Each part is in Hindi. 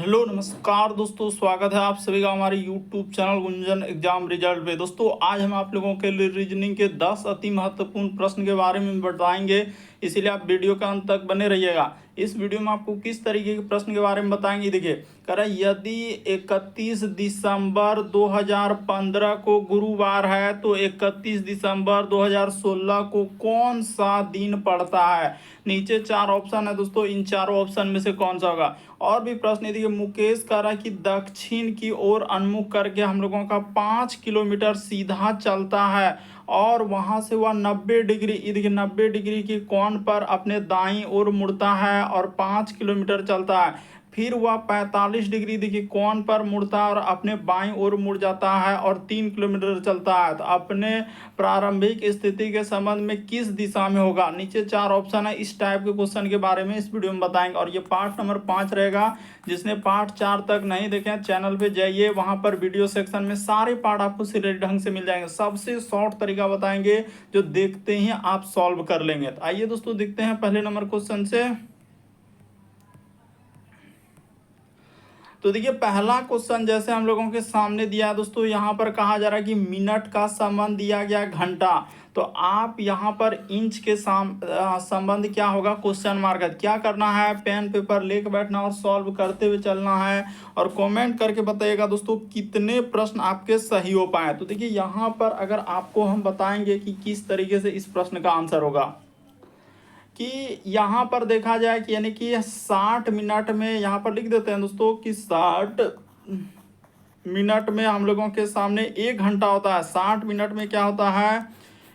हेलो नमस्कार दोस्तों, स्वागत है आप सभी का हमारे YouTube channel Gunjan exam result पे। दोस्तों आज हम आप लोगों के लिए रीजनिंग के 10 अति महत्वपूर्ण प्रश्न के बारे में बताएंगे, इसीलिए आप वीडियो के अंत तक बने रहिएगा। इस वीडियो में आपको किस तरीके के प्रश्न के बारे में बताएंगे, देखिए कह रहा है यदि 31 दिसंबर 2015 को गुरुवार है तो 31 दिसंबर 2016 को कौन सा दिन पड़ता है। नीचे 4 ऑप्शन है दोस्तों, इन चारों ऑप्शन में से कौन सा होगा। और भी प्रश्न देखिए, मुकेश कह रहा है कि दक्षिण की ओर उन्मुख करके हम लोगों का 5 किलोमीटर सीधा चलता है और वहां से वह 90 डिग्री, देखिए 90 डिग्री के कोण पर अपने दाईं ओर मुड़ता है और 5 किलोमीटर चलता है। फिर वह 45 डिग्री देखिए कोण पर मुड़ता है और अपने बाईं ओर मुड़ जाता है और 3 किलोमीटर चलता है। तो अपने प्रारंभिक स्थिति के संबंध में किस दिशा में होगा। नीचे 4 ऑप्शन है, इस टाइप के क्वेश्चन के बारे में इस वीडियो में बताएंगे। और ये पार्ट नंबर 5 रहेगा। जिसने पार्ट 4 तक नहीं देखे चैनल पे जाइए, वहां पर वीडियो सेक्शन में सारे पार्ट आपको सीधे ढंग से मिल जाएंगे। सबसे शॉर्ट तरीका बताएंगे जो देखते ही आप सॉल्व कर लेंगे। तो आइए दोस्तों देखते हैं पहले नंबर क्वेश्चन से। तो देखिए पहला क्वेश्चन जैसे हम लोगों के सामने दिया है दोस्तों, यहाँ पर कहा जा रहा है कि मिनट का संबंध दिया गया घंटा। तो आप यहाँ पर इंच के संबंध क्या होगा, क्वेश्चन मार्क है। क्या करना है, पेन पेपर लेके बैठना और सॉल्व करते हुए चलना है। और कमेंट करके बताइएगा दोस्तों कितने प्रश्न आपके सही हो पाए। तो देखिए यहाँ पर अगर आपको हम बताएंगे कि किस तरीके से इस प्रश्न का आंसर होगा, कि यहाँ पर देखा जाए कि यानी कि 60 मिनट में, यहाँ पर लिख देते हैं दोस्तों कि 60 मिनट में हम लोगों के सामने 1 घंटा होता है। 60 मिनट में क्या होता है,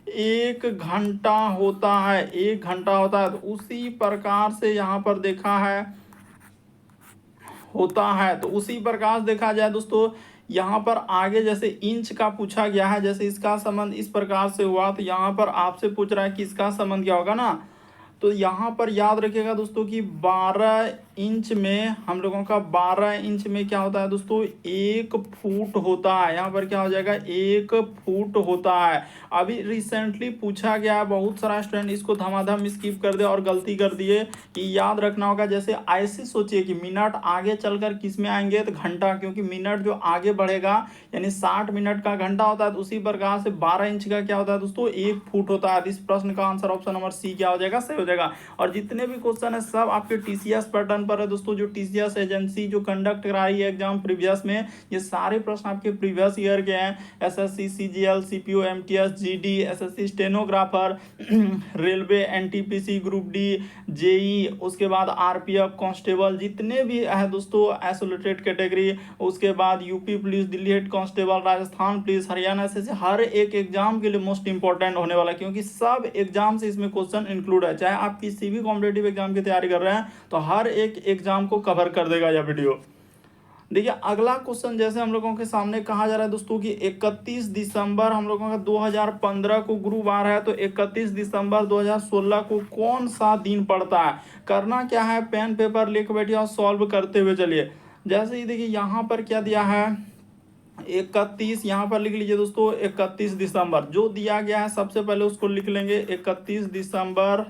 1 घंटा होता है, 1 घंटा होता है। तो उसी प्रकार से यहाँ पर देखा है होता है। तो उसी प्रकार से देखा जाए दोस्तों, यहाँ पर आगे जैसे इंच का पूछा गया है, जैसे इसका संबंध इस प्रकार से हुआ, तो यहाँ पर आपसे पूछ रहा है कि इसका संबंध क्या होगा ना। तो यहाँ पर याद रखिएगा दोस्तों कि 12 इंच में हम लोगों का 12 इंच में क्या होता है दोस्तों, 1 फुट होता है। यहाँ पर क्या हो जाएगा, 1 फुट होता है। अभी रिसेंटली पूछा गया है, बहुत सारा स्टूडेंट इसको धमाधम स्किप कर दे और गलती कर दिए। कि याद रखना होगा, जैसे ऐसे सोचिए कि मिनट आगे चलकर किस में आएंगे, तो घंटा, क्योंकि मिनट जो आगे बढ़ेगा यानी 60 मिनट का घंटा होता है। तो उसी प्रकार से 12 इंच का क्या होता है दोस्तों, 1 फुट होता है। इस प्रश्न का आंसर ऑप्शन नंबर सी क्या हो जाएगा, सही हो जाएगा। और जितने भी क्वेश्चन है सब आपके टीसीएस पैटर्न पर है दोस्तों। जो टीसीएस एजेंसी जो कंडक्ट कराई है एग्जाम प्रीवियस में, ये सारे प्रश्न आपके प्रीवियस ईयर के हैं। SSC, CGL, CPO, MTS, GD, SSC stenographer, railway, NTPC, group D, JE, उसके बाद आरपीएफ, कांस्टेबल, जितने भी है दोस्तों आइसोलेटेड कैटेगरी, उसके बाद UP police, Delhi head constable, Rajasthan police, Haryana SSC, हर एक एग्जाम के लिए मोस्ट इंपॉर्टेंट होने वाला है, क्योंकि सब एग्जाम से इसमें क्वेश्चन इंक्लूड है। चाहे आप किसी भी कॉम्पिटेटिव एग्जाम की तैयारी कर रहे हैं तो हर एक एग्जाम को कवर कर देगा यह वीडियो। देखिए अगला क्वेश्चन जैसे हम लोगों के सामने कहा जा रहा है दोस्तों कि 31 दिसंबर हम लोगों का 2015 को गुरुवार है, तो 31 दिसंबर 2016 को कौन सा दिन पड़ता है। करना क्या है, पेन पेपर लेकर बैठिए और सॉल्व करते हुए चलिए। जैसे ही देखिए यहाँ पर क्या दिया है, 31, यहाँ पर लिख लीजिए दोस्तों 31 दिसंबर जो दिया गया है, सबसे पहले उसको लिख लेंगे। 31 दिसंबर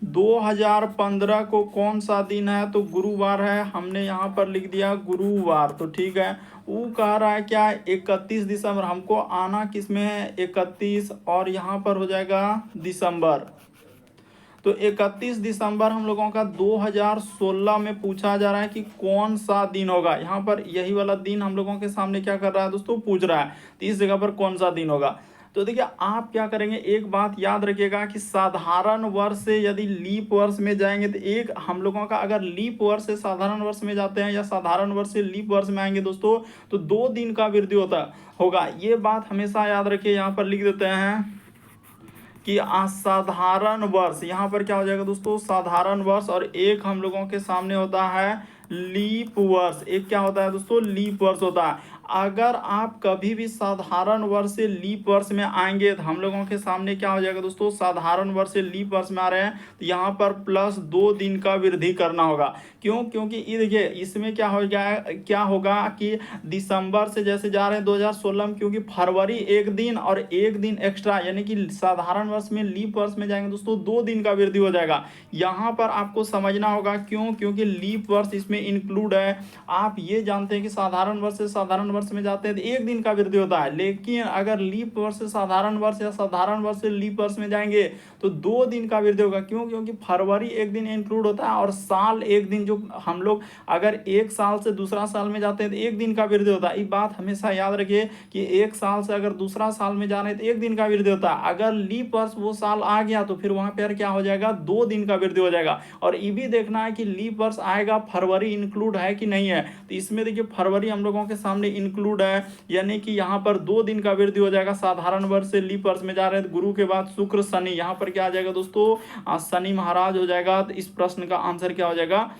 2015 को कौन सा दिन है, तो गुरुवार है। हमने यहाँ पर लिख दिया गुरुवार, तो ठीक है। वो कह रहा है क्या, 31 दिसंबर, हमको आना किस में है, 31, और यहाँ पर हो जाएगा दिसंबर। तो 31 दिसंबर हम लोगों का 2016 में पूछा जा रहा है कि कौन सा दिन होगा। यहाँ पर यही वाला दिन हम लोगों के सामने क्या कर रहा है दोस्तों, पूछ रहा है। तो इस जगह पर कौन सा दिन होगा। तो देखिए आप क्या करेंगे, एक बात याद रखिएगा कि साधारण वर्ष से यदि लीप वर्ष में जाएंगे, तो एक हम लोगों का अगर लीप वर्ष से साधारण वर्ष में जाते हैं या साधारण वर्ष से लीप वर्ष में आएंगे दोस्तों, तो 2 दिन का वृद्धि होगा। ये बात हमेशा याद रखिए। यहाँ पर लिख देते हैं कि असाधारण वर्ष, यहाँ पर क्या हो जाएगा दोस्तों, साधारण वर्ष। और एक हम लोगों के सामने होता है लीप वर्ष। एक क्या होता है दोस्तों, लीप वर्ष होता है। अगर आप कभी भी साधारण वर्ष से लीप वर्ष में आएंगे तो हम लोगों के सामने क्या हो जाएगा दोस्तों, साधारण वर्ष से लीप वर्ष में आ रहे हैं तो यहाँ पर +2 दिन का वृद्धि करना होगा। क्यों? क्योंकि ये देखिए इसमें क्या होगा कि दिसंबर से जैसे जा रहे हैं 2016 में, क्योंकि फरवरी 1 दिन और 1 दिन एक्स्ट्रा, यानी कि साधारण वर्ष में लीप वर्ष में जाएंगे दोस्तों 2 दिन का वृद्धि हो जाएगा। यहाँ पर आपको समझना होगा क्यों, क्योंकि लीप वर्ष इसमें इंक्लूड है। आप ये जानते हैं कि साधारण वर्ष से साधारण वर्ष में जाते हैं तो 1 दिन का वृद्धि होता है, लेकिन अगर लीप वर्ष से साधारण वर्ष या साधारण वर्ष से लीप वर्ष में जाएंगे तो 2 दिन का वृद्धि होगा। क्यों? क्योंकि फरवरी 1 दिन इंक्लूड होता है और साल 1 दिन, जो हम लोग अगर एक साल से दूसरा साल में जाते हैं तो 1 दिन का वृद्धि होता है। ये बात हमेशा याद रखिए कि एक साल से अगर दूसरा साल में जा रहे हैं तो 1 दिन का वृद्धि होता है। अगर लीप वर्ष वो साल आ गया तो फिर वहां पर क्या हो जाएगा, 2 दिन का वृद्धि हो जाएगा। और ये भी देखना है कि लीप वर्ष आएगा फरवरी इंक्लूड है कि नहीं है। तो इसमें देखिए फरवरी हम लोगों के सामने इंक्लूड है, यानी कि यहाँ पर 2 दिन का वृद्धि हो जाएगा। साधारण वर्ष से लीप वर्ष में जा रहे हैं तो गुरु के बाद शुक्र शनि, यहाँ पर क्या आ जाएगा दोस्तों, शनि महाराज हो जाएगा। तो इस प्रश्न का आंसर क्या हो जाएगा,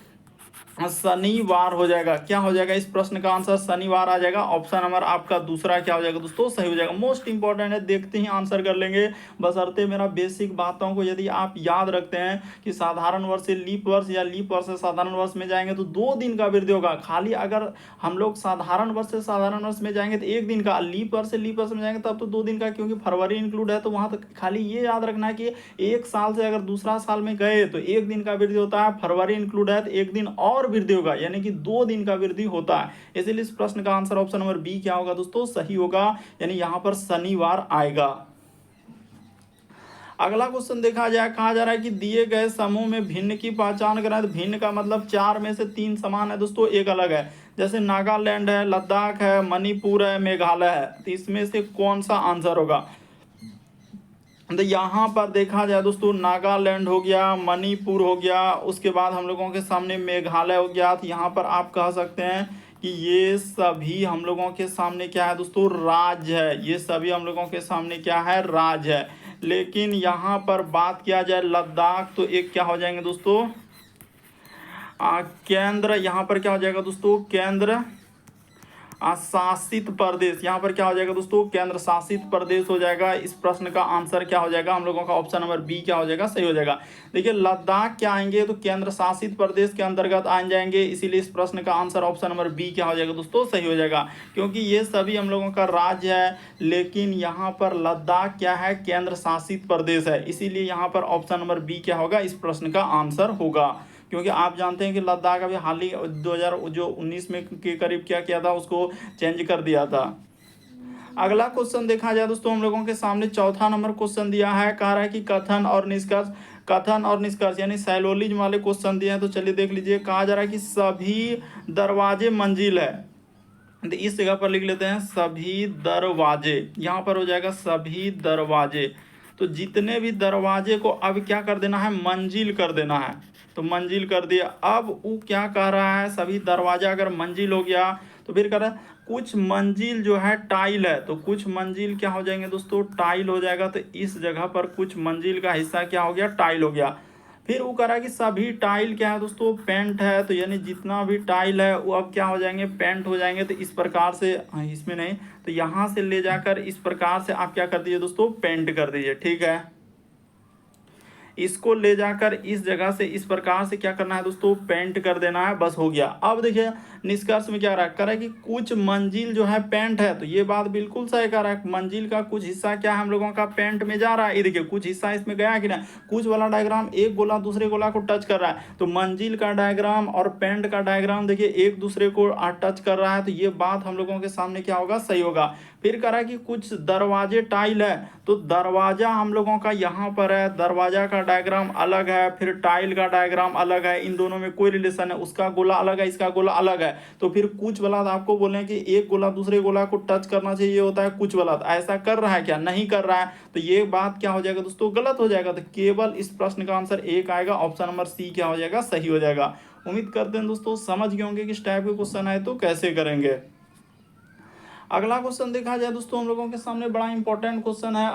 शनिवार हो जाएगा। क्या हो जाएगा, इस प्रश्न का आंसर शनिवार आ जाएगा। ऑप्शन नंबर आपका दूसरा क्या हो जाएगा दोस्तों, सही हो जाएगा। मोस्ट इंपॉर्टेंट है, देखते ही आंसर कर लेंगे, बशर्ते मेरा बेसिक बातों को यदि आप याद रखते हैं कि साधारण वर्ष से लीप वर्ष या लीप वर्ष से साधारण वर्ष में जाएंगे तो 2 दिन का वृद्धि होगा। खाली अगर हम लोग साधारण वर्ष से साधारण वर्ष में जाएंगे तो 1 दिन का, लीप वर्ष से लीप वर्ष में जाएंगे तब तो 2 दिन का, क्योंकि फरवरी इंक्लूड है। तो वहां तक खाली ये याद रखना है कि एक साल से अगर दूसरा साल में गए तो 1 दिन का वृद्धि होता है, फरवरी इंक्लूड है तो 1 दिन और वृद्धि होगा, यानी कि 2 दिन का वृद्धि होता है। इसलिए इस प्रश्न का आंसर ऑप्शन नंबर बी क्या होगा दोस्तों, सही होगा, यानी यहां पर शनिवार आएगा। अगला क्वेश्चन देखा जाए, कहा जा रहा है कि दिए गए समूह में भिन्न की पहचान करें। तो भिन्न का मतलब 4 में से 3 समान है दोस्तों, एक अलग है। जैसे नागालैंड है, लद्दाख है, मणिपुर है, मेघालय है, तो इसमें से कौन सा आंसर होगा। तो यहाँ पर देखा जाए दोस्तों, नागालैंड हो गया, मणिपुर हो गया, उसके बाद हम लोगों के सामने मेघालय हो गया। तो यहाँ पर आप कह सकते हैं कि ये सभी हम लोगों के सामने क्या है दोस्तों, राज्य है। ये सभी हम लोगों के सामने क्या है, राज्य है। लेकिन यहाँ पर बात किया जाए लद्दाख, तो एक क्या हो जाएंगे दोस्तों, केंद्र। यहाँ पर क्या हो जाएगा दोस्तों, केंद्र शासित प्रदेश। यहाँ पर क्या हो जाएगा दोस्तों, केंद्र शासित प्रदेश हो जाएगा। इस प्रश्न का आंसर क्या हो जाएगा, हम लोगों का ऑप्शन नंबर बी क्या हो जाएगा, सही हो जाएगा। देखिए लद्दाख क्या आएंगे तो केंद्र शासित प्रदेश के अंतर्गत आ जाएंगे, इसीलिए इस प्रश्न का आंसर ऑप्शन नंबर बी क्या हो जाएगा दोस्तों, सही हो जाएगा। क्योंकि ये सभी हम लोगों का राज्य है, लेकिन यहाँ पर लद्दाख क्या है, केंद्र शासित प्रदेश है, इसीलिए यहाँ पर ऑप्शन नंबर बी क्या होगा, इस प्रश्न का आंसर होगा। क्योंकि आप जानते हैं कि लद्दाख अभी हाल ही 2019 में के करीब क्या किया था, उसको चेंज कर दिया था। अगला क्वेश्चन देखा जाए दोस्तों, हम लोगों के सामने चौथा नंबर क्वेश्चन दिया है। कह रहा है कि कथन और निष्कर्ष यानी साइलोलिज्म वाले क्वेश्चन दिए हैं। तो चलिए देख लीजिए, कहा जा रहा है कि सभी दरवाजे मंजिल है। तो इस जगह पर लिख लेते हैं सभी दरवाजे, यहाँ पर हो जाएगा सभी दरवाजे। तो जितने भी दरवाजे को अब क्या कर देना है, मंजिल कर देना है। तो मंजिल कर दिया। अब वो क्या कह रहा है, सभी दरवाजा अगर मंजिल हो गया तो फिर कह रहा है कुछ मंजिल जो है टाइल है। तो कुछ मंजिल क्या हो जाएंगे दोस्तों, टाइल हो जाएगा। तो इस जगह पर कुछ मंजिल का हिस्सा क्या हो गया, टाइल हो गया। फिर वो कह रहा है कि सभी टाइल क्या है दोस्तों, पेंट है। तो यानी जितना भी टाइल है वो अब क्या हो जाएंगे, पेंट हो जाएंगे। तो इस प्रकार से, इसमें नहीं तो यहाँ से ले जाकर इस प्रकार से आप क्या कर दीजिए दोस्तों, पेंट कर दीजिए, ठीक है। इसको ले जाकर इस जगह से इस प्रकार से क्या करना है दोस्तों, पेंट कर देना है, बस हो गया। अब देखिए निष्कर्ष में क्या रहा है, कह रहा है कि कुछ मंजिल जो है पेंट है। तो ये बात बिल्कुल सही कह रहा है, मंजिल का कुछ हिस्सा क्या है हम लोगों का, पेंट में जा रहा है। ये देखिए कुछ हिस्सा इसमें गया कि ना, कुछ वाला डायग्राम एक गोला दूसरे गोला को टच कर रहा है। तो मंजिल का डायग्राम और पेंट का डायग्राम देखिए एक दूसरे को टच कर रहा है। तो ये बात हम लोगों के सामने क्या होगा, सही होगा। फिर कह रहा है कि कुछ दरवाजे टाइल है। तो दरवाजा हम लोगों का यहाँ पर है, दरवाजा का डायग्राम अलग है, फिर टाइल का डायग्राम अलग है, इन दोनों में कोई रिलेशन है, उसका गोला अलग है, इसका गोला अलग है। तो फिर कुछ वाला आपको बोले कि एक गोला दूसरे गोला को टच करना चाहिए, ये होता है कुछ वाला। तो ऐसा कर रहा है क्या, नहीं कर रहा है। तो ये बात क्या हो जाएगा दोस्तों, गलत हो जाएगा। तो केवल इस प्रश्न का आंसर एक आएगा, ऑप्शन नंबर सी क्या हो जाएगा, सही हो जाएगा। उम्मीद करते हैं दोस्तों समझ गए होंगे कि इस टाइप के क्वेश्चन आए तो कैसे करेंगे। अगला क्वेश्चन देखा जाए दोस्तों हम लोगों के सामने बड़ा इंपॉर्टेंट क्वेश्चन है।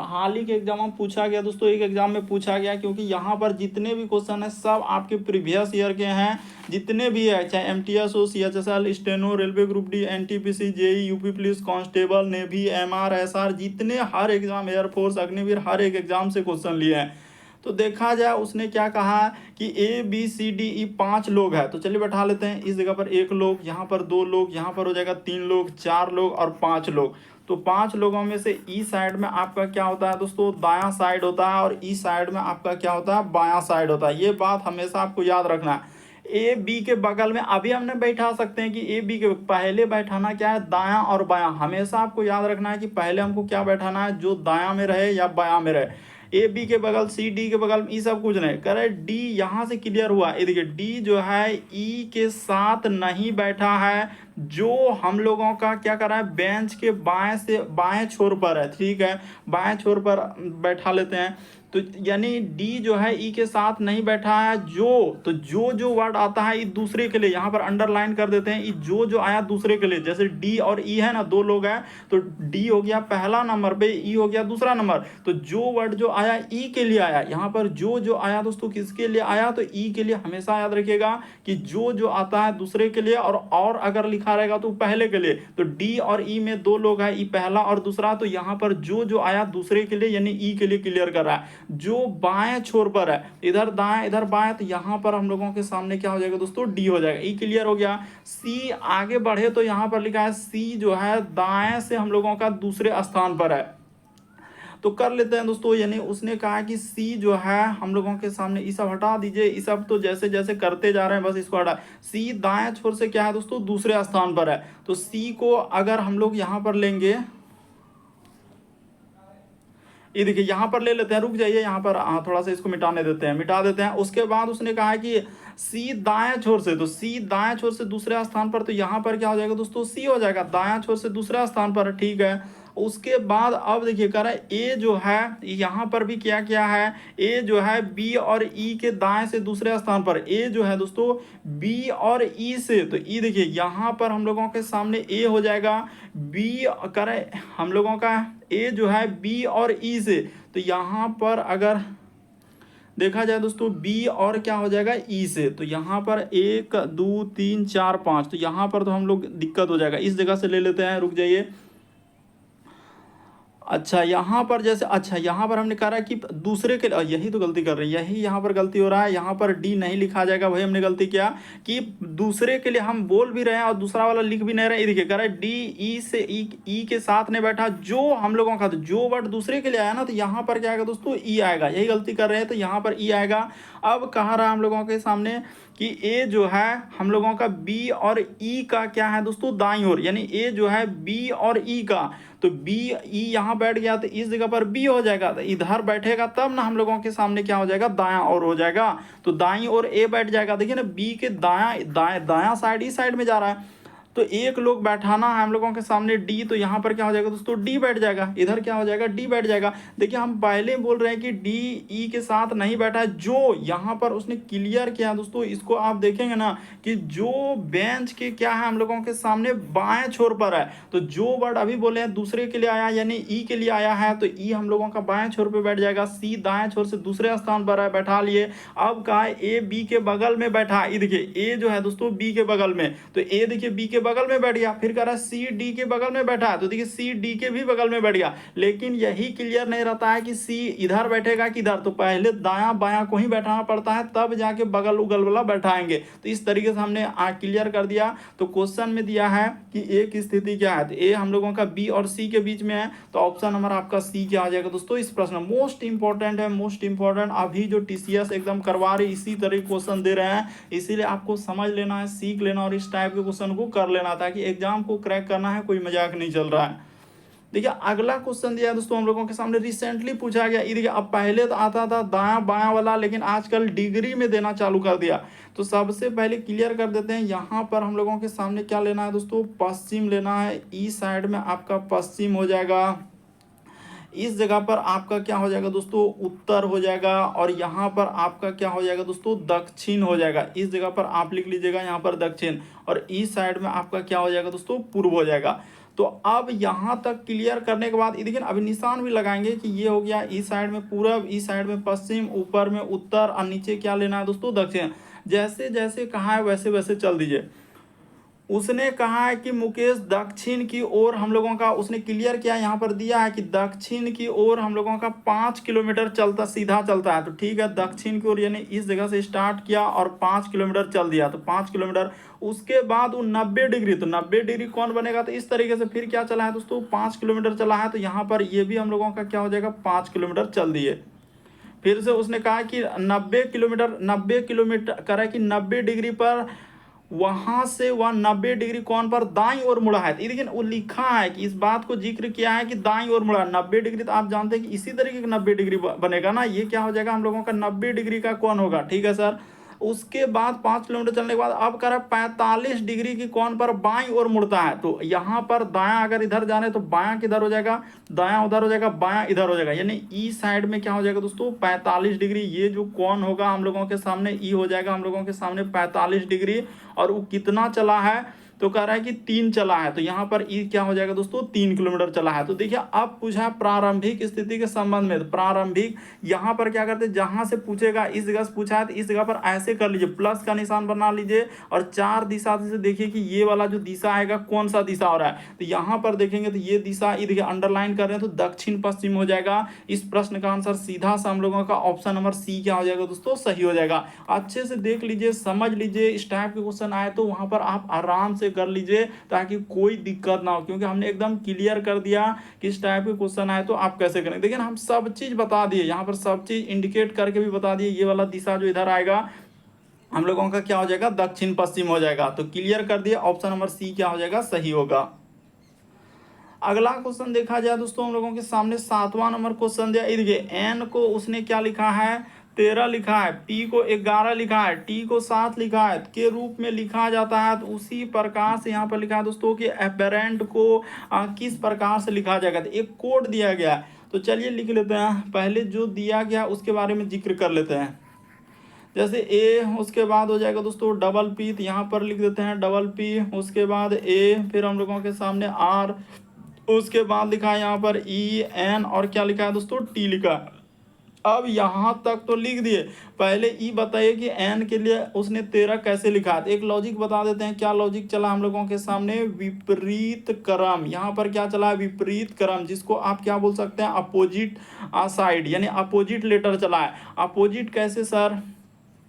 हाल ही के एग्जाम में पूछा गया दोस्तों, एक एग्जाम में पूछा गया, क्योंकि यहाँ पर जितने भी क्वेश्चन है सब आपके प्रीवियस ईयर के हैं। जितने भी है, चाहे एमटीएस हो, CHSL, steno, railway group D, NTPC, JE, UP police, constable, navy, MR, SR, जितने हर एग्जाम, एयरफोर्स, अग्निवीर, हर एक एग्जाम से क्वेश्चन लिए हैं। तो देखा जाए उसने क्या कहा कि A B C D E 5 लोग हैं। तो चलिए बैठा लेते हैं। इस जगह पर 1 लोग, यहाँ पर 2 लोग, यहाँ पर हो जाएगा 3 लोग, 4 लोग और 5 लोग। तो 5 लोगों में से ई साइड में आपका क्या होता है दोस्तों, दायां साइड होता है, और ई साइड में आपका क्या होता है, बायां साइड होता है। ये बात हमेशा आपको याद रखना है। ए बी के बगल में अभी हमने बैठा सकते हैं कि ए बी के पहले बैठाना क्या है, दायां और बायां। हमेशा आपको याद रखना है कि पहले हमको क्या बैठाना है, जो दायां में रहे या बायां में रहे। ए बी के बगल, सी डी के बगल, ये सब कुछ नहीं करे। डी यहाँ से क्लियर हुआ। ये देखिए डी जो है ई के साथ नहीं बैठा है, जो हम लोगों का क्या कर रहा है, बेंच के बाएं से बाएं छोर पर है। ठीक है, बाएं छोर पर बैठा लेते हैं। तो यानी डी जो है ई के साथ नहीं बैठा है। तो जो वर्ड आता है दूसरे के लिए, यहाँ पर अंडरलाइन कर देते हैं। जो आया दूसरे के लिए, जैसे डी और ई है ना, 2 लोग हैं, तो डी हो गया पहला नंबर पे, ई हो गया दूसरा नंबर। तो जो वर्ड जो आया ई के लिए आया, यहाँ पर जो आया दोस्तों किसके लिए आया, तो ई के लिए। हमेशा याद रखिएगा कि जो आता है दूसरे के लिए, और अगर लिखा रहेगा तो पहले के लिए। तो डी और ई में 2 लोग हैं, ई पहला और दूसरा। तो यहाँ पर जो आया दूसरे के लिए, यानी ई के लिए क्लियर कर रहा है। जो बाएं छोर पर है, इधर दाएं इधर बाएं, तो यहाँ पर हम लोगों के सामने क्या हो जाएगा दोस्तों, डी हो जाएगा। ई क्लियर हो गया। सी आगे बढ़े तो यहाँ पर लिखा है सी जो है दाएं से हम लोगों का दूसरे स्थान पर है। तो कर लेते हैं दोस्तों। यानी उसने कहा कि सी जो है हम लोगों के सामने, ये सब हटा दीजिए, ये सब तो जैसे जैसे करते जा रहे हैं बस इसको हटा। सी दाएं छोर से क्या है दोस्तों, दूसरे स्थान पर है। तो सी को अगर हम लोग यहाँ पर लेंगे, ये देखिए यहाँ पर ले लेते हैं, रुक जाइए यहाँ पर थोड़ा सा इसको मिटा देते हैं। उसके बाद उसने कहा कि सी दाएं छोर से, तो सी दाएं छोर से दूसरे स्थान पर, तो यहाँ पर क्या हो जाएगा दोस्तों, सी हो जाएगा, दाएं छोर से दूसरे स्थान पर। ठीक है, उसके बाद अब देखिए कह रहा है ए जो है, यहाँ पर भी क्या क्या है, ए जो है बी और ई के दाएं से दूसरे स्थान पर। ए जो है दोस्तों बी और ई से, तो ई देखिए यहाँ पर हम लोगों के सामने ए हो जाएगा, बी करे हम लोगों का ए जो है बी और ई से। तो यहाँ पर अगर देखा जाए दोस्तों बी और क्या हो जाएगा, ई से। तो यहाँ पर 1 2 3 4 5, तो यहाँ पर तो हम लोग दिक्कत हो जाएगा। इस जगह से ले लेते हैं, रुक जाइए। अच्छा यहाँ पर जैसे, अच्छा यहाँ पर हमने कहा कि दूसरे के, यही तो गलती कर रहे हैं, यही यहाँ पर गलती हो रहा है। यहाँ पर डी नहीं लिखा जाएगा, वही हमने गलती किया कि दूसरे के लिए हम बोल भी रहे हैं और दूसरा वाला लिख भी नहीं रहे। देखिए कह रहा है डी ई से ई के साथ नहीं बैठा, जो हम लोगों का, तो जो वर्ड दूसरे के लिए आया ना, तो यहाँ पर क्या आएगा दोस्तों, ई आएगा। यही गलती कर रहे हैं, तो यहाँ पर ई आएगा। अब कहा रहा हम लोगों के सामने कि ए जो है हम लोगों का बी और ई का क्या है दोस्तों, दाईं ओर, यानी ए जो है बी और ई का। तो बी ई यहाँ बैठ गया, तो इस जगह पर बी हो जाएगा। तो इधर बैठेगा तब ना हम लोगों के सामने क्या हो जाएगा, दायां ओर हो जाएगा। तो दाईं ओर ए बैठ जाएगा। देखिए ना, बी के दायां साइड, इस साइड में जा रहा है। तो 1 लोग बैठाना है हम लोगों के सामने डी, तो यहाँ पर क्या हो जाएगा दोस्तों, डी बैठ जाएगा। इधर क्या हो जाएगा, डी बैठ जाएगा। देखिए हम पहले बोल रहे हैं कि डी ई के साथ नहीं बैठा है, जो यहाँ पर उसने क्लियर किया दोस्तों। इसको आप देखेंगे ना कि जो बेंच के क्या है हम लोगों के सामने बाएं छोर पर है। तो जो वर्ड अभी बोले हैं दूसरे के लिए आया, यानी ई के लिए आया है, तो ई हम लोगों का बाएं छोर पर बैठ जाएगा। सी दाएं छोर से दूसरे स्थान पर है, बैठा लिए। अब कहा ए बी के बगल में बैठा। ये देखिए ए जो है दोस्तों बी के बगल में, तो ए देखिए बी के बगल में बैठ गया। फिर कह रहा है सी डी के बगल में बैठा है, तो देखिए सी डी के भी बगल में बैठ गया। लेकिन यही क्लियर नहीं रहता है कि सी इधर बैठेगा कि इधर, तो पहले दायां बायां को ही बैठाना पड़ता है, तब जाके बगल उगल वाला बैठाएंगे। तो इस तरीके से हमने क्लियर कर दिया। तो क्वेश्चन में दिया है कि ए की स्थिति क्या है, तो ए हम लोगों का बी और सी के बीच में है, तो ऑप्शन नंबर आपका सी क्या आ जाएगा दोस्तों। इस प्रश्न मोस्ट इंपॉर्टेंट है, मोस्ट इंपॉर्टेंट। अभी जो टीसीएस एकदम करवा रही इसी तरह क्वेश्चन दे रहे हैं, इसीलिए आपको समझ लेना है, सीख लेना और इस टाइप के क्वेश्चन को कर लेना, ताकि एग्जाम को क्रैक करना है, कोई मजाक नहीं चल रहा है। देखिए अगला क्वेश्चन दिया है दोस्तों हम लोगों के सामने, रिसेंटली पूछा गया। ये देखिए अब पहले तो आता था दायां बायां वाला, लेकिन आजकल डिग्री में देना चालू कर दिया। तो सबसे पहले क्लियर कर देते हैं, यहाँ पर हम लोगों के सामने क्या लेना है दोस्तों, पश्चिम लेना है। ई साइड में आपका पश्चिम हो जाएगा। इस जगह पर आपका क्या हो जाएगा दोस्तों, उत्तर हो जाएगा। और यहाँ पर आपका क्या हो जाएगा दोस्तों, दक्षिण हो जाएगा। इस जगह पर आप लिख लीजिएगा यहाँ पर दक्षिण, और इस साइड में आपका क्या हो जाएगा दोस्तों, पूर्व हो जाएगा। तो अब यहाँ तक क्लियर करने के बाद ये देखिए अभी निशान भी लगाएंगे कि ये हो गया इस साइड में पूरब, इस साइड में पश्चिम, ऊपर में उत्तर और नीचे क्या लेना है दोस्तों दक्षिण। जैसे जैसे कहा है वैसे वैसे चल दीजिए। उसने कहा है कि मुकेश दक्षिण की ओर हम लोगों का, उसने क्लियर किया यहाँ पर दिया है कि दक्षिण की ओर हम लोगों का 5 किलोमीटर चलता सीधा चलता है। तो ठीक है, दक्षिण की ओर यानी इस जगह से स्टार्ट किया और 5 किलोमीटर चल दिया, तो 5 किलोमीटर। उसके बाद वो 90 डिग्री, तो 90 डिग्री कौन बनेगा, तो इस तरीके से फिर क्या चला है दोस्तों 5 किलोमीटर चला है। तो यहाँ पर ये भी हम लोगों का क्या हो जाएगा 5 किलोमीटर चल दिए। फिर से उसने कहा कि 90 किलोमीटर करा कि 90 डिग्री पर वहां से वह 90 डिग्री कौन पर दाईं ओर मुड़ा है। तो लेकिन वो लिखा है कि इस बात को जिक्र किया है कि दाईं ओर मुड़ा 90 डिग्री, तो आप जानते हैं कि इसी तरीके का 90 डिग्री बनेगा ना, ये क्या हो जाएगा हम लोगों का 90 डिग्री का कौन होगा। ठीक है सर। उसके बाद 5 किलोमीटर चलने के बाद अब कर 45 डिग्री की कौन पर बाईं ओर मुड़ता है। तो यहाँ पर दायां अगर इधर जाने तो बायां किधर हो जाएगा, दायां उधर हो जाएगा, बायां इधर हो जाएगा, यानी ई साइड में क्या हो जाएगा दोस्तों 45 डिग्री। ये जो कौन होगा हम लोगों के सामने ई हो जाएगा हम लोगों के सामने 45 डिग्री। और वो कितना चला है, तो कह रहा है कि 3 चला है। तो यहाँ पर ई क्या हो जाएगा दोस्तों 3 किलोमीटर चला है। तो देखिए अब पूछा है प्रारंभिक स्थिति के संबंध में, तो प्रारंभिक यहाँ पर क्या करते हैं, जहां से पूछेगा इस जगह से पूछा है तो इस जगह पर ऐसे कर लीजिए, प्लस का निशान बना लीजिए और 4 दिशा से देखिए कि ये वाला जो दिशा आएगा कौन सा दिशा हो रहा है। तो यहाँ पर देखेंगे तो ये दिशा, ये देखिए अंडरलाइन कर रहे हैं, तो दक्षिण पश्चिम हो जाएगा। इस प्रश्न का आंसर सीधा सा हम लोगों का ऑप्शन नंबर सी क्या हो जाएगा दोस्तों, सही हो जाएगा। अच्छे से देख लीजिए, समझ लीजिए, इस टाइप के क्वेश्चन आए तो वहां पर आप आराम से कर लीजिए ताकि कोई दिक्कत ना हो, क्योंकि हमने एकदम क्लियर कर दिया कि इस टाइप के क्वेश्चन आए तो आप कैसे करेंगे। देखिए हम सब चीज बता दिए, यहाँ पर सब चीज इंडिकेट करके भी बता दिए। ये वाला दिशा जो इधर आएगा हम लोगों का क्या हो जाएगा दक्षिण पश्चिम हो जाएगा। तो क्लियर कर दिया, ऑप्शन नंबर सी क्या हो जाएगा, सही होगा। अगला क्वेश्चन देखा जाए दोस्तों हम लोगों के सामने 7वां नंबर क्वेश्चन दिया। देखिए एन को उसने क्या लिखा है 13 लिखा है, पी को 11 लिखा है, टी को 7 लिखा है के रूप में लिखा जाता है। तो उसी प्रकार से यहाँ पर लिखा है दोस्तों कि एपरेंट को किस प्रकार से लिखा जाएगा। तो एक कोड दिया गया है, तो चलिए लिख लेते हैं। पहले जो दिया गया उसके बारे में जिक्र कर लेते हैं। जैसे ए, उसके बाद हो जाएगा दोस्तों डबल पी, तो यहाँ पर लिख देते हैं डबल पी, उसके बाद ए, फिर हम लोगों के सामने आर, उसके बाद लिखा है यहाँ पर ई एन और क्या लिखा है दोस्तों टी लिखा है। अब यहाँ तक तो लिख दिए, पहले ई बताइए कि एन के लिए उसने 13 कैसे लिखा है। एक लॉजिक बता देते हैं, क्या लॉजिक चला हम लोगों के सामने, विपरीत क्रम। यहाँ पर क्या चला है विपरीत क्रम, जिसको आप क्या बोल सकते हैं अपोजिट साइड, यानी अपोजिट लेटर चला है। अपोजिट कैसे सर,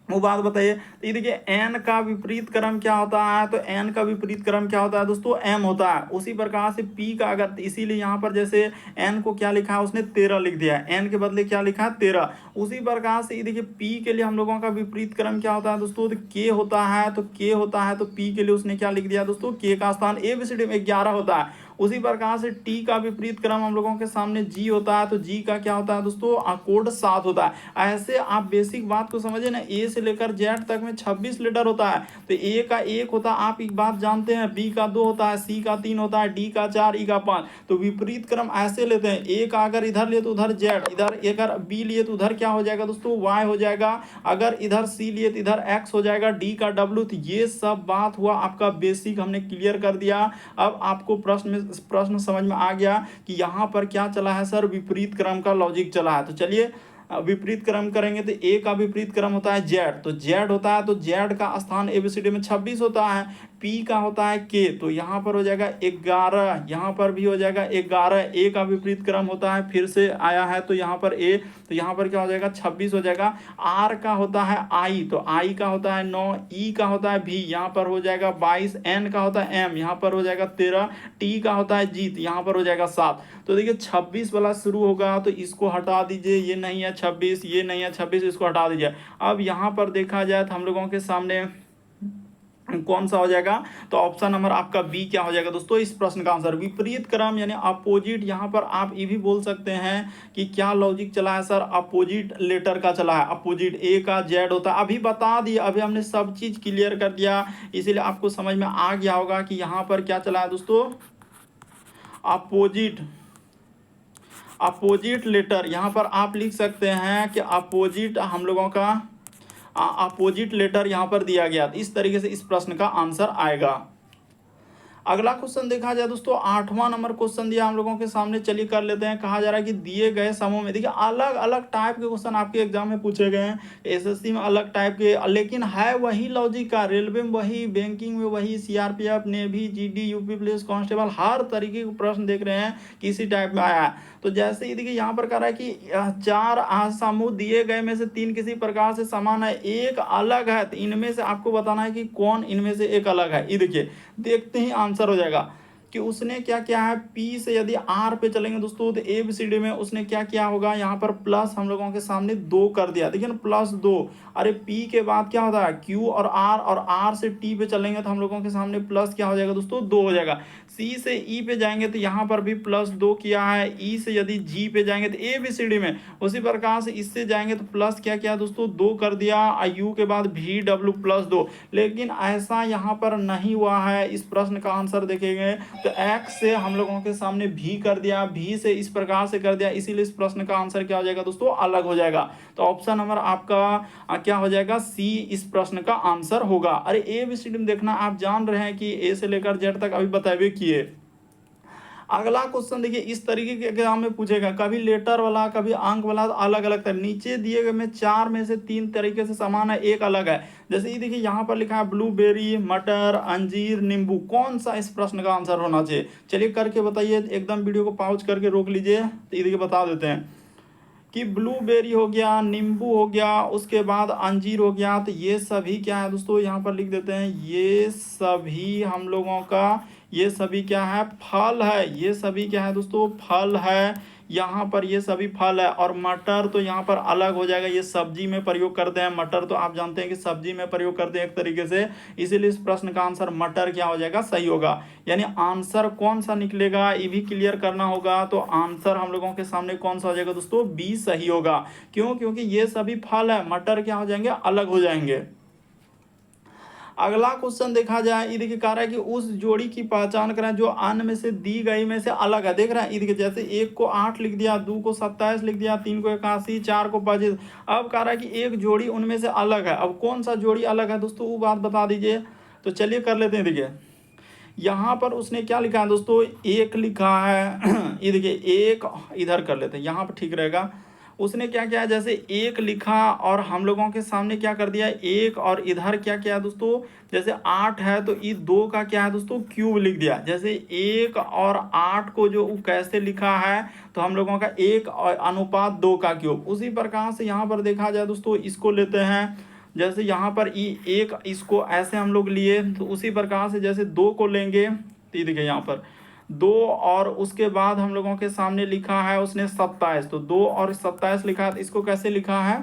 वो बात बताइए। तो ये देखिए एन का विपरीत क्रम क्या होता है, तो एन का विपरीत क्रम क्या होता है दोस्तों एम होता है। उसी प्रकार से पी का अगर, इसीलिए यहाँ पर जैसे एन को क्या लिखा है उसने 13 लिख दिया है, एन के बदले क्या लिखा है 13। उसी प्रकार से ये देखिए पी के लिए हम लोगों का विपरीत क्रम क्या होता है दोस्तों, तो के होता है, तो के होता है, तो पी के लिए उसने क्या लिख दिया दोस्तों के का स्थान एबीसीडी में 11 होता है। उसी प्रकार से टी का विपरीत क्रम हम लोगों के सामने जी होता है, तो जी का क्या होता है दोस्तों कोड 7 होता है। ऐसे आप बेसिक बात को समझे ना, ए से लेकर जेड तक में 26 लेटर होता है। तो ए का 1 होता है, आप एक बात जानते हैं, बी का 2 होता है, सी का 3 होता है, डी का 4, ई का 5। तो विपरीत क्रम ऐसे लेते हैं, ए का अगर इधर लिए तो उधर जेड, इधर अगर बी लिए तो उधर क्या हो जाएगा दोस्तों वाई हो जाएगा, अगर इधर सी लिए तो इधर एक्स हो जाएगा, डी का डब्ल्यू। तो ये सब बात हुआ आपका बेसिक, हमने क्लियर कर दिया। अब आपको प्रश्न समझ में आ गया कि यहाँ पर क्या चला है सर, विपरीत क्रम का लॉजिक चला है। तो चलिए विपरीत क्रम करेंगे, तो ए का विपरीत क्रम होता है जेड, तो जेड होता है, तो जेड का स्थान एबीसीडी में 26 होता है। पी का होता है के, तो यहाँ पर हो जाएगा 11, यहाँ पर भी हो जाएगा 11। ए का विपरीत क्रम होता है, फिर से आया है तो यहाँ पर ए, तो यहाँ पर क्या हो जाएगा 26 हो जाएगा। आर का होता है आई, तो आई का होता है 9, ई का होता है भी, यहाँ पर हो जाएगा 22, एन का होता है एम, यहाँ पर हो जाएगा 13, टी का होता है जी, तो यहाँ पर हो जाएगा 7। तो देखिए 26 वाला शुरू होगा, तो इसको हटा दीजिए, ये नहीं है 26, ये नहीं है 26, इसको हटा दीजिए। अब यहाँ पर देखा जाए तो हम लोगों के सामने कौन सा हो जाएगा, तो ऑप्शन नंबर आपका बी क्या हो जाएगा दोस्तों इस प्रश्न का आंसर, विपरीत क्रम यानी अपोजिट। यहाँ पर आप ये भी बोल सकते हैं कि क्या लॉजिक चला है सर, अपोजिट लेटर का चला है, अपोजिट। ए का जेड होता है, अभी बता दिया, अभी हमने सब चीज क्लियर कर दिया, इसीलिए आपको समझ में आ गया होगा कि यहाँ पर क्या चला है दोस्तों अपोजिट, अपोजिट लेटर। यहाँ पर आप लिख सकते हैं कि अपोजिट हम लोगों का अपोजिट लेटर यहाँ पर दिया गया, इस तरीके से इस प्रश्न का आंसर आएगा। अगला क्वेश्चन देखा जाए दोस्तों, 8वां नंबर क्वेश्चन दिया हम लोगों के सामने, चलिए कर लेते हैं। कहा जा रहा है कि दिए गए समूह में, देखिए अलग अलग टाइप के क्वेश्चन आपके एग्जाम में पूछे गए हैं, एसएससी में अलग टाइप के, लेकिन है वही लॉजिक का, रेलवे में वही, बैंकिंग में वही, CRPF, navy, GD, UP police constable, हर तरीके के प्रश्न देख रहे हैं किसी टाइप में आया है। तो जैसे ही देखिए यहाँ पर कह रहा है कि 4 समूह दिए गए में से 3 किसी प्रकार से समान है, एक अलग है, तो इनमें से आपको बताना है कि कौन इनमें से एक अलग है। ये देखिए, देखते ही आंसर हो जाएगा कि उसने क्या किया है, पी से यदि आर पे चलेंगे दोस्तों, तो एबीसीडी में उसने क्या किया होगा, यहाँ पर प्लस हम लोगों के सामने 2 कर दिया, देखिए ना +2। अरे पी के बाद क्या होता है, क्यू और आर से टी पे चलेंगे तो हम लोगों के सामने प्लस क्या हो जाएगा दोस्तों, 2 हो जाएगा। सी से ई पे जाएंगे तो यहाँ पर भी +2 किया है, ई से यदि जी पे जाएंगे तो एबीसीडी में उसी प्रकार से इससे जाएंगे तो प्लस क्या किया दोस्तों, 2 कर दिया, यू के बाद भी डब्ल्यू +2। लेकिन ऐसा यहाँ पर नहीं हुआ है, इस प्रश्न का आंसर देखेंगे तो एक्स से हम लोगों के सामने भी कर दिया, भी से इस प्रकार से कर दिया, इसीलिए इस प्रश्न का आंसर क्या हो जाएगा दोस्तों, अलग हो जाएगा। तो ऑप्शन नंबर आपका क्या हो जाएगा, सी इस प्रश्न का आंसर होगा। अरे ए बी सी डी में देखना, आप जान रहे हैं कि ए से लेकर जेड तक अभी बताए किए। अगला क्वेश्चन देखिए, इस तरीके के एग्जाम में पूछेगा, कभी लेटर वाला कभी अंक वाला, अलग अलग तरह। नीचे दिए गए में 4 में से 3 तरीके से समान है, एक अलग है। जैसे ये देखिए यहाँ पर लिखा है ब्लूबेरी, मटर, अंजीर, नींबू, कौन सा इस प्रश्न का आंसर होना चाहिए, चलिए करके बताइए, एकदम वीडियो को पॉज करके रोक लीजिए, तो ये देखिए बता देते हैं कि ब्लूबेरी हो गया, नींबू हो गया, उसके बाद अंजीर हो गया, तो ये सभी क्या है दोस्तों, यहाँ पर लिख देते हैं, ये सभी हम लोगों का, ये सभी क्या है, फल है, ये सभी क्या है दोस्तों, फल है, यहाँ पर ये सभी फल है। और मटर तो यहाँ पर अलग हो जाएगा, ये सब्जी में प्रयोग करते हैं, मटर तो आप जानते हैं कि सब्जी में प्रयोग करते हैं एक तरीके से, इसीलिए इस प्रश्न का आंसर मटर क्या हो जाएगा, सही होगा। यानी आंसर कौन सा निकलेगा ये भी क्लियर करना होगा, तो आंसर हम लोगों के सामने कौन सा हो जाएगा दोस्तों, बी सही होगा। क्यों, क्योंकि ये सभी फल है, मटर क्या हो जाएंगे, अलग हो जाएंगे। अगला क्वेश्चन देखा जाए, ये देखिए कह रहा है कि उस जोड़ी की पहचान करें जो अन्य में से दी गई में से अलग है। देख रहे हैं, ये देखिए जैसे 1 को 8 लिख दिया, 2 को 27 लिख दिया, 3 को 81, 4 को 25। अब कह रहा है कि एक जोड़ी उनमें से अलग है। अब कौन सा जोड़ी अलग है दोस्तों, वो बात बता दीजिए। तो चलिए कर लेते हैं। देखिए यहाँ पर उसने क्या लिखा है दोस्तों, 1 लिखा है। ये देखिए 1 इधर कर लेते हैं, यहाँ पर ठीक रहेगा। उसने क्या किया, जैसे 1 लिखा और हम लोगों के सामने क्या कर दिया 1, और इधर क्या किया दोस्तों, जैसे 8 है तो ये 2 का क्या है दोस्तों, क्यूब लिख दिया। जैसे 1 और 8 को जो कैसे लिखा है, तो हम लोगों का 1 और अनुपात 2 का क्यूब। उसी प्रकार से यहाँ पर देखा जाए दोस्तों, इसको लेते हैं, जैसे यहाँ पर 1 इसको ऐसे हम लोग लिए, तो उसी प्रकार से जैसे 2 को लेंगे, तो ये देखिए यहाँ पर 2, और उसके बाद हम लोगों के सामने लिखा है उसने 27, तो 2 और 27 लिखा है, तो इसको कैसे लिखा है,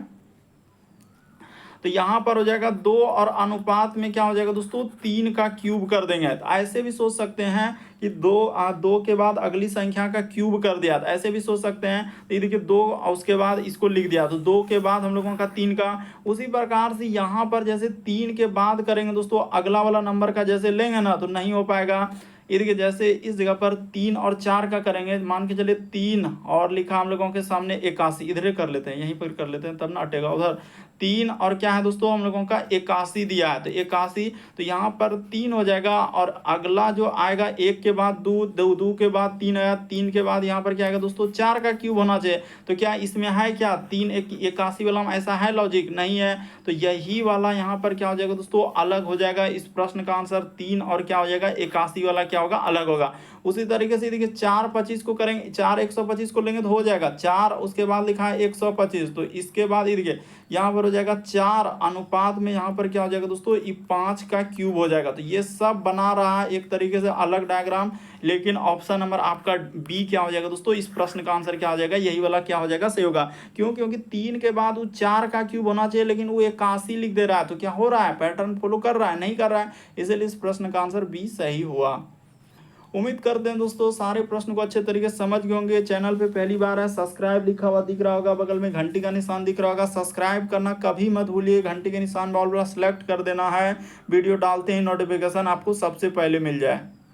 तो यहाँ पर हो जाएगा 2 और अनुपात में क्या हो जाएगा दोस्तों, 3 का क्यूब कर देंगे। तो ऐसे भी सोच सकते हैं कि 2 के बाद अगली संख्या का क्यूब कर दिया, तो ऐसे भी सोच सकते हैं। तो ये देखिए 2 और उसके बाद इसको लिख दिया, तो 2 के बाद हम लोगों का 3 का। उसी प्रकार से यहाँ पर जैसे 3 के बाद करेंगे दोस्तों, अगला वाला नंबर का जैसे लेंगे ना, तो नहीं हो पाएगा। ये देखिए जैसे इस जगह पर 3 और 4 का करेंगे, मान के चलिए 3 और लिखा हम लोगों के सामने 81, इधर कर लेते हैं, यहीं पर कर लेते हैं, तब ना अटेगा उधर। 3 और क्या है दोस्तों, हम लोगों का 81 दिया है, तो 81, तो यहाँ पर 3 हो जाएगा। और अगला जो आएगा 1 के बाद 2, 2 के बाद 3 आया, 3 के बाद यहाँ पर क्या आएगा दोस्तों, 4 का क्यूब होना चाहिए। तो क्या इसमें है क्या 3 81 वाला में ऐसा है लॉजिक, नहीं है, तो यही वाला यहाँ पर क्या हो जाएगा दोस्तों, अलग हो जाएगा। इस प्रश्न का आंसर 3 और क्या हो जाएगा 81 वाला क्या होगा, अलग होगा। उसी तरीके से देखिए 4 25 को करेंगे, 4 125 को लेंगे तो हो जाएगा 4, उसके बाद लिखा है 125, तो इसके बाद ये देखिए यहाँ पर हो जाएगा 4 अनुपात में यहाँ पर क्या हो जाएगा दोस्तों, ये 5 का क्यूब हो जाएगा। तो ये सब बना रहा है एक तरीके से अलग डायग्राम, लेकिन ऑप्शन नंबर आपका बी क्या हो जाएगा दोस्तों, इस प्रश्न का आंसर क्या हो जाएगा, यही वाला क्या हो जाएगा, सही होगा। क्यों, क्योंकि 3 के बाद वो 4 का क्यूब होना चाहिए, लेकिन वो 81 लिख दे रहा है, तो क्या हो रहा है, पैटर्न फॉलो कर रहा है, नहीं कर रहा है, इसलिए इस प्रश्न का आंसर बी सही हुआ। उम्मीद करते हैं दोस्तों सारे प्रश्न को अच्छे तरीके से समझ गए होंगे। चैनल पे पहली बार है, सब्सक्राइब लिखा हुआ दिख रहा होगा, बगल में घंटी का निशान दिख रहा होगा, सब्सक्राइब करना कभी मत भूलिए, घंटी के निशान वाला सेलेक्ट कर देना है, वीडियो डालते ही नोटिफिकेशन आपको सबसे पहले मिल जाए।